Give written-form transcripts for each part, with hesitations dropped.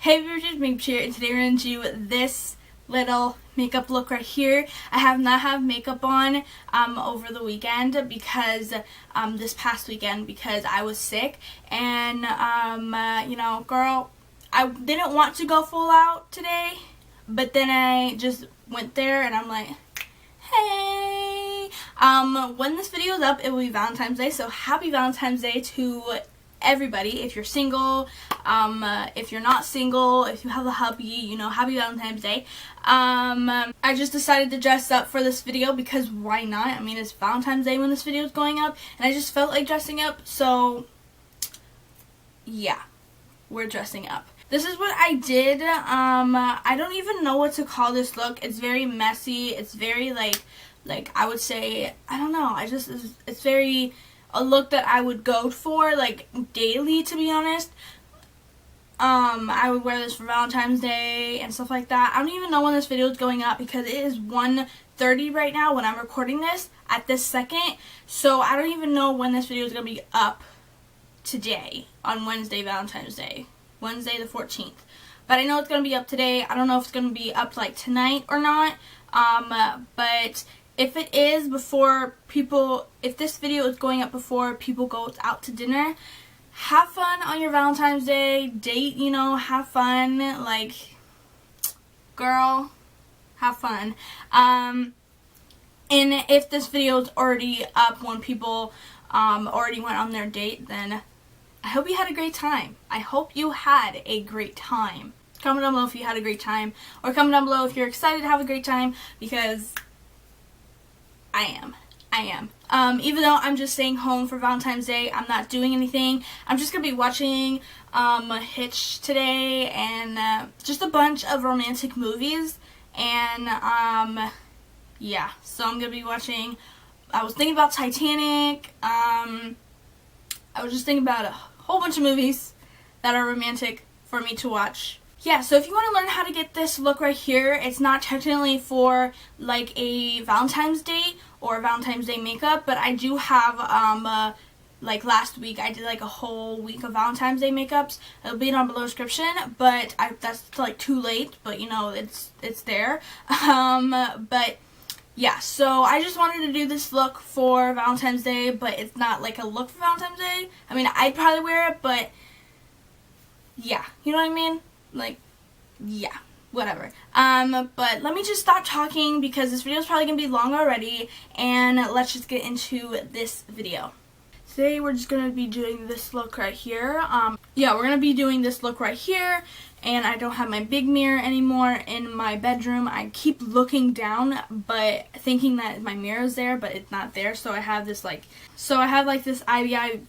Hey viewers, it's Makeup here, and today we're going to do this little makeup look right here. I have not had makeup on over the weekend because this past weekend because I was sick, and you know, girl, I didn't want to go full out today, but then I just went there and I'm like, hey, when this video is up, it will be Valentine's Day, so happy Valentine's Day to everybody. If you're single, if you're not single, if you have a hubby, you know, happy Valentine's Day. I just decided to dress up for this video because why not? I mean, it's Valentine's Day when this video is going up, and I just felt like dressing up, so yeah, we're dressing up. This is what I did. I don't even know what to call this look. It's very messy. It's very like I would say, I don't know. It's very a look that I would go for like daily, to be honest. I would wear this for Valentine's Day and stuff like that. I don't even know when this video is going up because it is 1:30 right now when I'm recording this at this second. So I don't even know when this video is going to be up today on Wednesday, Valentine's Day. Wednesday the 14th. But I know it's going to be up today. I don't know if it's going to be up like tonight or not. But if it is before people, if this video is going up before people go out to dinner, have fun on your Valentine's Day. Date, you know, have fun. Like, girl, have fun. And if this video is already up when people already went on their date, then I hope you had a great time. I hope you had a great time. Comment down below if you had a great time, or comment down below if you're excited to have a great time, because I am. Even though I'm just staying home for Valentine's Day, I'm not doing anything. I'm just going to be watching Hitch today and just a bunch of romantic movies. And yeah, so I'm going to be watching, I was thinking about Titanic. I was just thinking about a whole bunch of movies that are romantic for me to watch. Yeah, so if you want to learn how to get this look right here, it's not technically for like a Valentine's Day or Valentine's Day makeup, but I do have, like last week, I did like a whole week of Valentine's Day makeups. It'll be down below description, but that's like too late, but you know, it's there. But yeah, so I just wanted to do this look for Valentine's Day, but it's not like a look for Valentine's Day. I mean, I'd probably wear it, but yeah, you know what I mean? Like, yeah, whatever. But let me just stop talking because this video is probably going to be long already, and let's just get into this video. Today we're just going to be doing this look right here. Yeah, we're going to be doing this look right here, and I don't have my big mirror anymore in my bedroom. I keep looking down, but thinking that my mirror is there, but it's not there, so I have this like, this IBI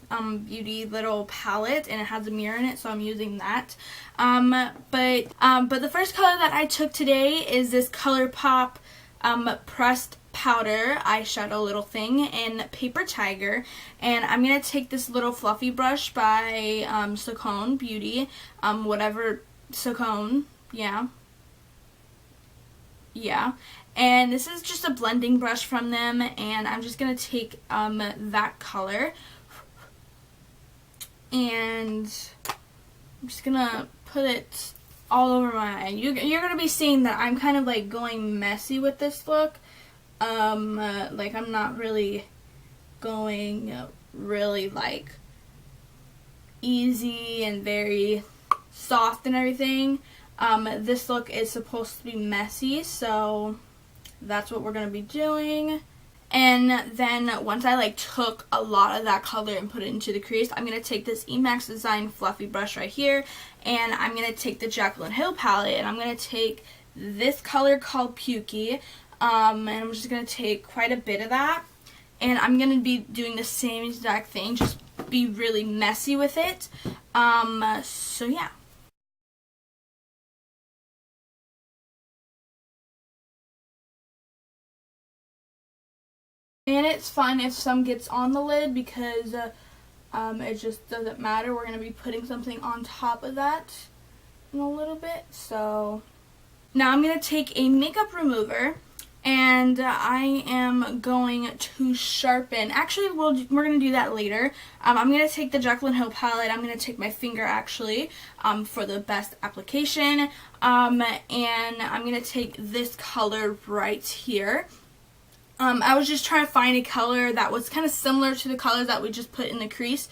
Beauty little palette, and it has a mirror in it, so I'm using that. But the first color that I took today is this ColourPop pressed powder eyeshadow little thing in Paper Tiger, and I'm gonna take this little fluffy brush by Smokey Beauty, whatever, Smokey, yeah, and this is just a blending brush from them, and I'm just gonna take that color, and I'm just gonna put it all over my eye. You're gonna be seeing that I'm kind of like going messy with this look. Like I'm not really going really like easy and very soft and everything. This look is supposed to be messy, so that's what we're gonna be doing. And then once I like took a lot of that color and put it into the crease, I'm going to take this Emax Design fluffy brush right here, and I'm going to take the Jaclyn Hill palette, and I'm going to take this color called Pukey, and I'm just going to take quite a bit of that, and I'm going to be doing the same exact thing, just be really messy with it. So yeah. And it's fine if some gets on the lid because it just doesn't matter. We're going to be putting something on top of that in a little bit. So now I'm going to take a makeup remover And I am going to sharpen. Actually, we're going to do that later. I'm going to take the Jekyll and Hyde palette. I'm going to take my finger, actually, for the best application. And I'm going to take this color right here. I was just trying to find a color that was kind of similar to the colors that we just put in the crease.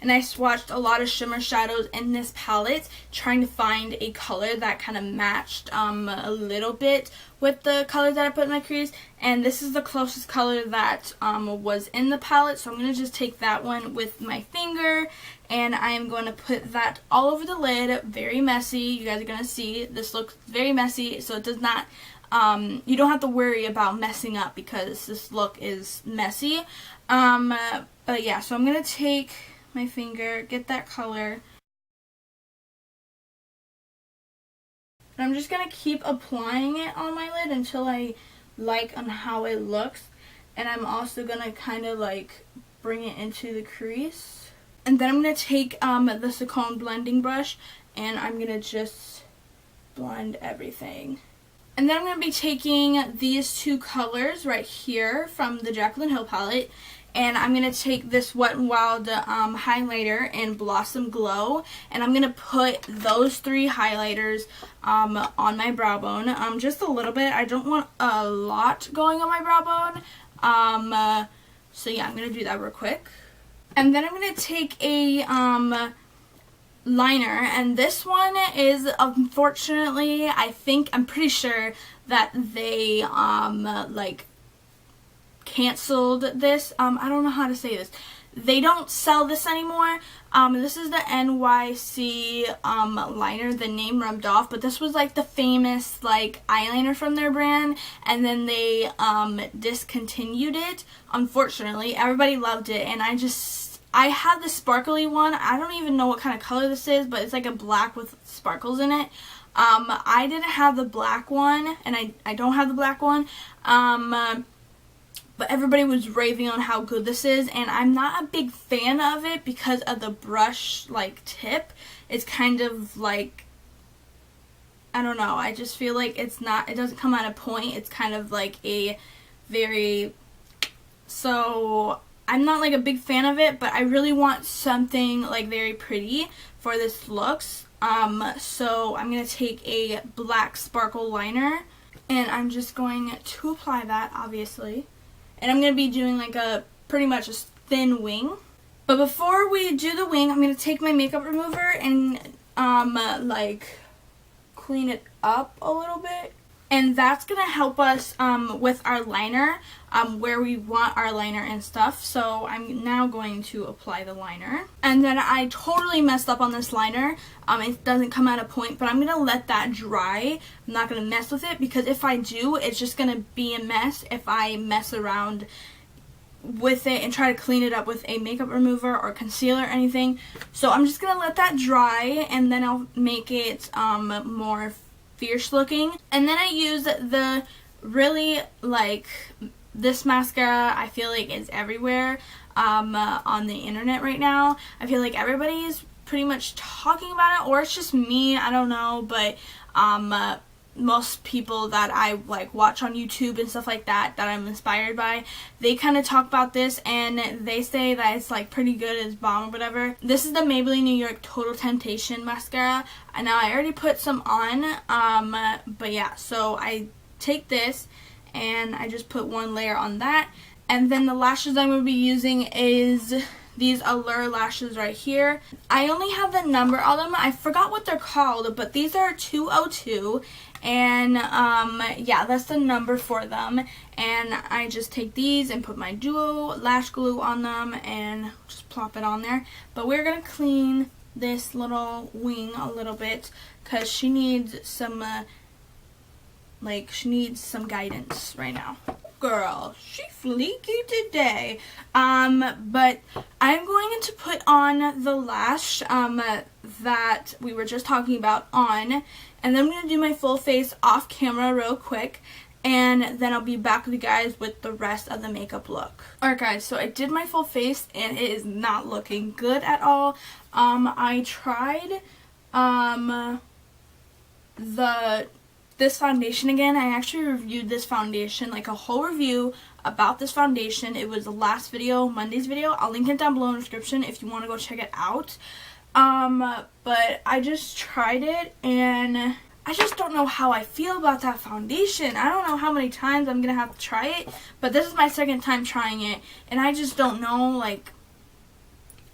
And I swatched a lot of shimmer shadows in this palette, trying to find a color that kind of matched a little bit with the colors that I put in my crease. And this is the closest color that was in the palette, so I'm going to just take that one with my finger, and I am going to put that all over the lid. Very messy. You guys are going to see this looks very messy, so it does not, you don't have to worry about messing up because this look is messy. But yeah, so I'm going to take my finger, get that color, and I'm just going to keep applying it on my lid until I like on how it looks. And I'm also going to kind of like bring it into the crease. And then I'm going to take the Saucony blending brush, and I'm going to just blend everything. And then I'm going to be taking these two colors right here from the Jekyll and Hyde palette, and I'm going to take this Wet n Wild highlighter in Blossom Glow, and I'm going to put those three highlighters on my brow bone, just a little bit. I don't want a lot going on my brow bone, so yeah, I'm going to do that real quick. And then I'm going to take a liner, and this one is, unfortunately, I'm pretty sure that they like canceled this. I don't know how to say this. They don't sell this anymore. This is the NYC liner. The name rubbed off, but this was like the famous like eyeliner from their brand, and then they discontinued it. Unfortunately, everybody loved it, and I had the sparkly one. I don't even know what kind of color this is, but it's like a black with sparkles in it. I didn't have the black one, and I don't have the black one. But everybody was raving on how good this is, and I'm not a big fan of it because of the brush like tip. It's kind of like, I don't know, I just feel like it doesn't come at a point. It's kind of like so I'm not like a big fan of it, but I really want something like very pretty for this looks. So I'm going to take a black sparkle liner, and I'm just going to apply that, obviously. And I'm going to be doing like pretty much a thin wing. But before we do the wing, I'm going to take my makeup remover and like clean it up a little bit. And that's going to help us with our liner, where we want our liner and stuff. So I'm now going to apply the liner. And then I totally messed up on this liner. It doesn't come at a point, but I'm going to let that dry. I'm not going to mess with it, because if I do, it's just going to be a mess if I mess around with it and try to clean it up with a makeup remover or concealer or anything. So I'm just going to let that dry, and then I'll make it more fierce looking. And then I use the really, like, this mascara I feel like is everywhere on the internet right now. I feel like everybody is pretty much talking about it, or it's just me, I don't know, but most people that I like watch on YouTube and stuff like that I'm inspired by, they kind of talk about this, and they say that it's like pretty good, it's bomb or whatever. This is the Maybelline New York Total Temptation mascara, and now I already put some on, but yeah, so I take this and I just put one layer on that. And then the lashes I'm going to be using is these Eylure lashes right here. I only have the number on them. I forgot what they're called, but these are 202, and yeah, that's the number for them. And I just take these and put my duo lash glue on them and just plop it on there. But we're going to clean this little wing a little bit, because she needs some guidance right now. Girl, she fleeky today. But I'm going to put on the lash that we were just talking about on, and then I'm going to do my full face off camera real quick, and then I'll be back with you guys with the rest of the makeup look. Alright guys, so I did my full face, and it is not looking good at all. I tried the this foundation again. I actually reviewed this foundation, like a whole review about this foundation. It was the last video, Monday's video. I'll link it down below in the description if you want to go check it out. But I just tried it and I just don't know how I feel about that foundation. I don't know how many times I'm gonna have to try it, but this is my second time trying it, and I just don't know, like,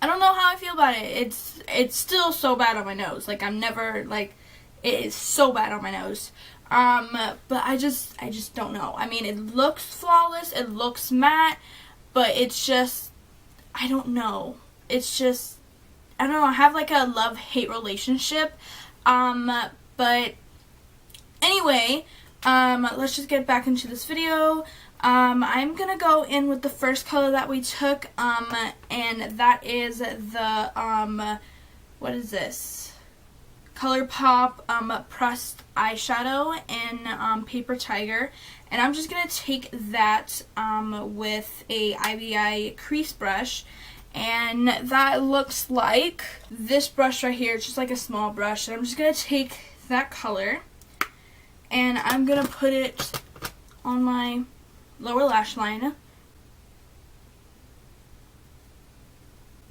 I don't know how I feel about it. It's still so bad on my nose. Like, I'm never, like, it is so bad on my nose. But I just don't know. I mean, it looks flawless, it looks matte, but it's just, I don't know. It's just, I don't know, I have like a love-hate relationship. But anyway, let's just get back into this video. I'm gonna go in with the first color that we took, and that is the, what is this? ColourPop pressed eyeshadow in Paper Tiger, and I'm just gonna take that with a IBI crease brush, and that looks like this brush right here. It's just like a small brush, and I'm just gonna take that color and I'm gonna put it on my lower lash line,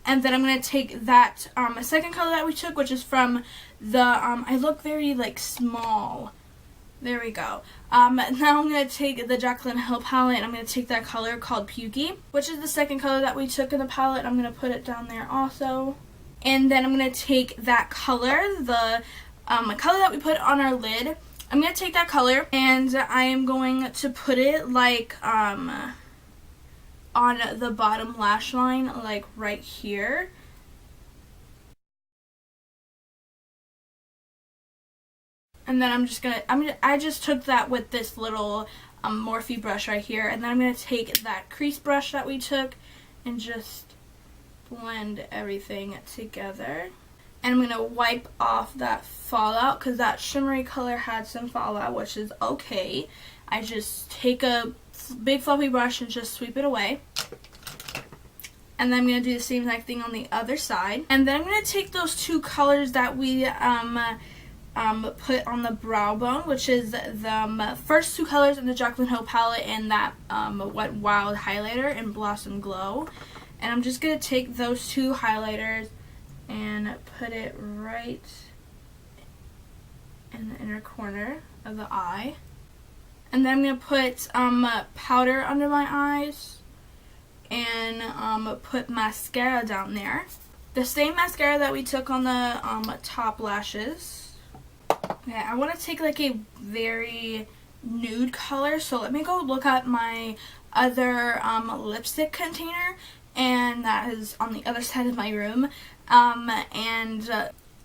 and then I'm gonna take that second color that we took, which is from the I look very like small, there we go. Now I'm gonna take the Jaclyn Hill palette, and I'm gonna take that color called Pukey, which is the second color that we took in the palette. I'm gonna put it down there also, and then I'm gonna take that color, the color that we put on our lid. I'm going to take that color and I am going to put it like on the bottom lash line, like right here. And then I'm just going to, I just took that with this little Morphe brush right here, and then I'm going to take that crease brush that we took and just blend everything together. And I'm going to wipe off that fallout, because that shimmery color had some fallout, which is okay. I just take a big fluffy brush and just sweep it away. And then I'm going to do the same exact thing on the other side. And then I'm going to take those two colors that we put on the brow bone, which is the first two colors in the Jaclyn Hill palette, and that Wet Wild highlighter in Blossom Glow. And I'm just going to take those two highlighters and put it right in the inner corner of the eye. And then I'm going to put powder under my eyes and put mascara down there. The same mascara that we took on the top lashes. Okay, I want to take like a very nude color, so let me go look at my other lipstick container, and that is on the other side of my room.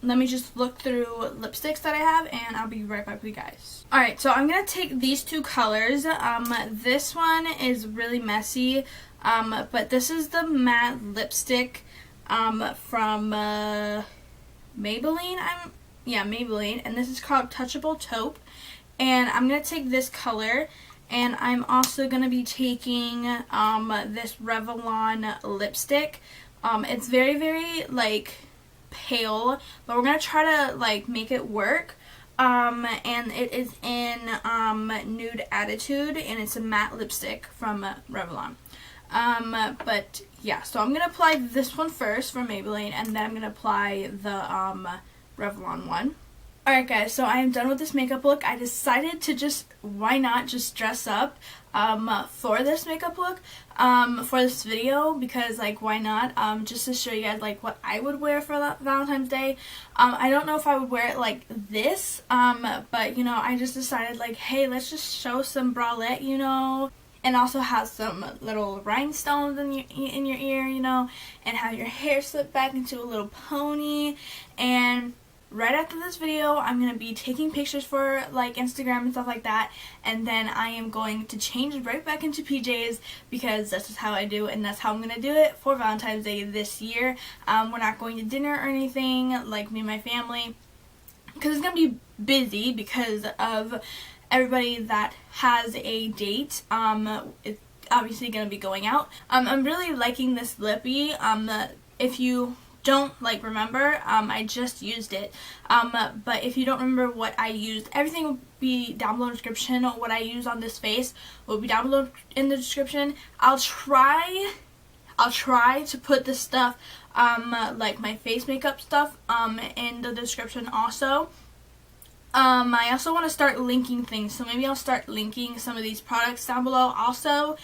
Let me just look through lipsticks that I have, and I'll be right back with you guys. Alright, so I'm going to take these two colors. This one is really messy, but this is the matte lipstick from Maybelline. Maybelline, and this is called Touchable Taupe. And I'm going to take this color, and I'm also going to be taking this Revlon lipstick. It's very, very, like, pale, but we're going to try to, like, make it work. And it is in Nude Attitude, and it's a matte lipstick from Revlon. But, yeah, so I'm going to apply this one first from Maybelline, and then I'm going to apply the Revlon one. Alright guys, so I am done with this makeup look. I decided to just, why not just dress up for this makeup look, for this video, because like why not, just to show you guys like what I would wear for Valentine's Day. I don't know if I would wear it like this, but you know, I just decided like, hey, let's just show some bralette, you know, and also have some little rhinestones in your ear, you know, and have your hair slipped back into a little pony. And right after this video, I'm going to be taking pictures for like Instagram and stuff like that, and then I am going to change right back into PJs, because that's just how I do, and that's how I'm going to do it for Valentine's Day this year. We're not going to dinner or anything, like me and my family, because it's going to be busy because of everybody that has a date. It's obviously going to be going out. I'm really liking this lippy. If you don't like remember, I just used it. But if you don't remember what I used, everything will be down below in the description. What I use on this face will be down below in the description. I'll try to put the stuff, like my face makeup stuff, in the description also. I also want to start linking things, so maybe I'll start linking some of these products down below also.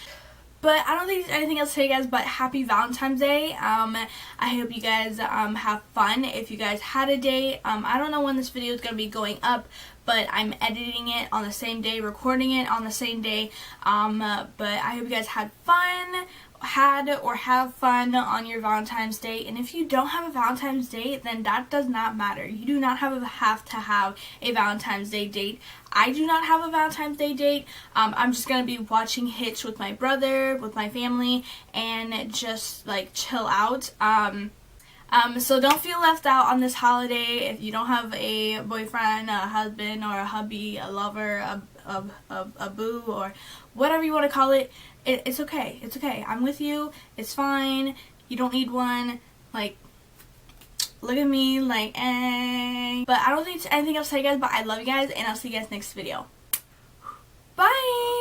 But I don't think there's anything else to say, guys, but happy Valentine's Day. I hope you guys have fun. If you guys had a date, I don't know when this video is going to be going up, but I'm editing it on the same day, recording it on the same day. But I hope you guys had fun, have fun on your Valentine's Day. And if you don't have a Valentine's Day, then that does not matter. You do not have to have a Valentine's Day date. I do not have a Valentine's Day date. I'm just gonna be watching Hitch with my brother, with my family, and just like chill out. So don't feel left out on this holiday. If you don't have a boyfriend, a husband, or a hubby, a lover, a boo, or whatever you want to call it, it's okay. It's okay. I'm with you. It's fine. You don't need one. Like, look at me, like, eh. But I don't think it's anything else to say, guys, but I love you guys, and I'll see you guys next video. Bye!